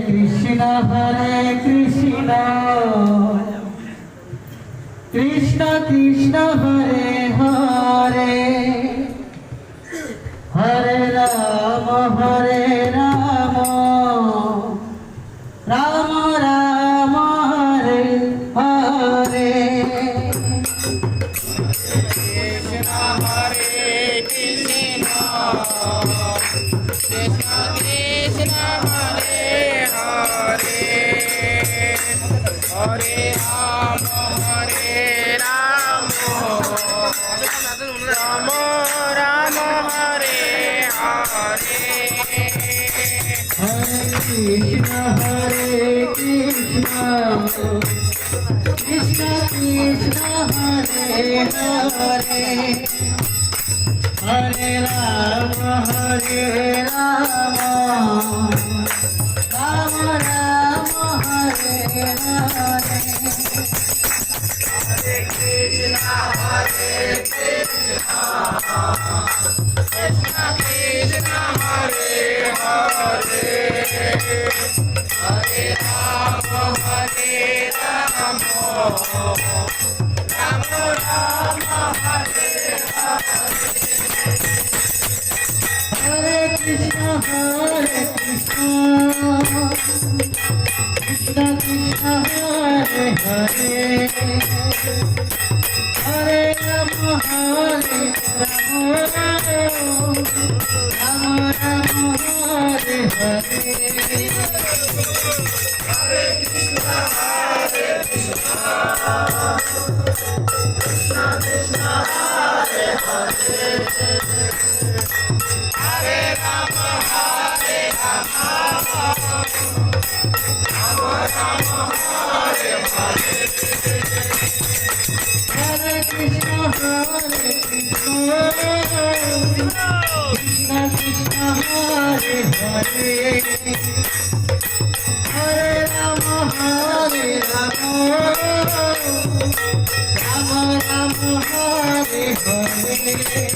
Krishna Krishna Krishna Hare Hare Hare Rama Rama Rama Hare Hare Krishna Hare Krishna Krishna Krishna Hare Hare Hare Rama Rama Rama Hare Hare Hare Krishna Krishna Krishna Hare Hare Hare Rama Rama Rama Hare Hare Hare Krishna Krishna Krishna Hare Hare Hare Rama Rama Rama Hare Hare Krishna Krishna Krishna Hare Hare Hare Rama Rama Rama Hare Hare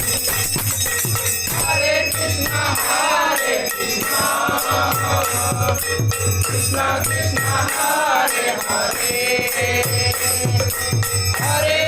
Hare Krishna Krishna Krishna Hare Hare Hare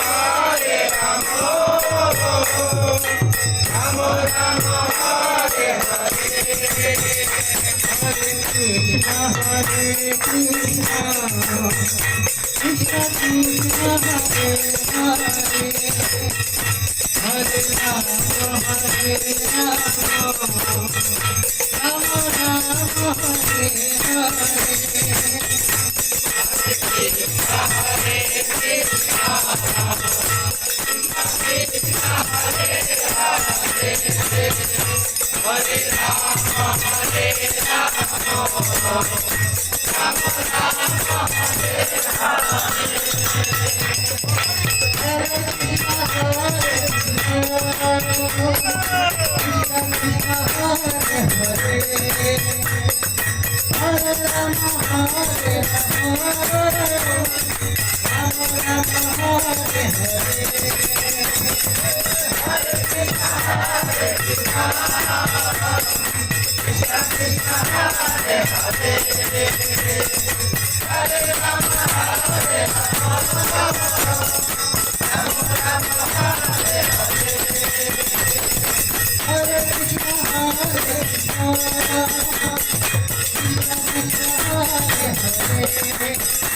Rama Rama Rama Hare Hare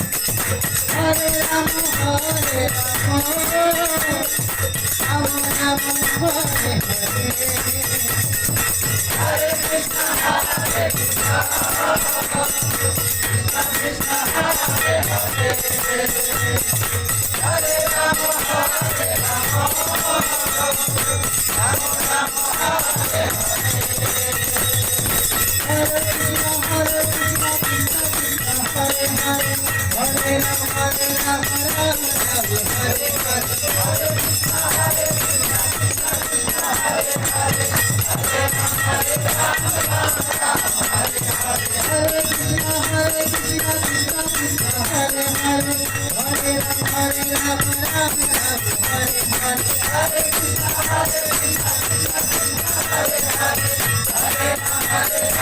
Hare Krishna Krishna Krishna Hare Hare Hare Rama Rama Rama Hare Hare Krishna Krishna Krishna Hare Hare Hare Rama Rama Rama Hare Hare Hare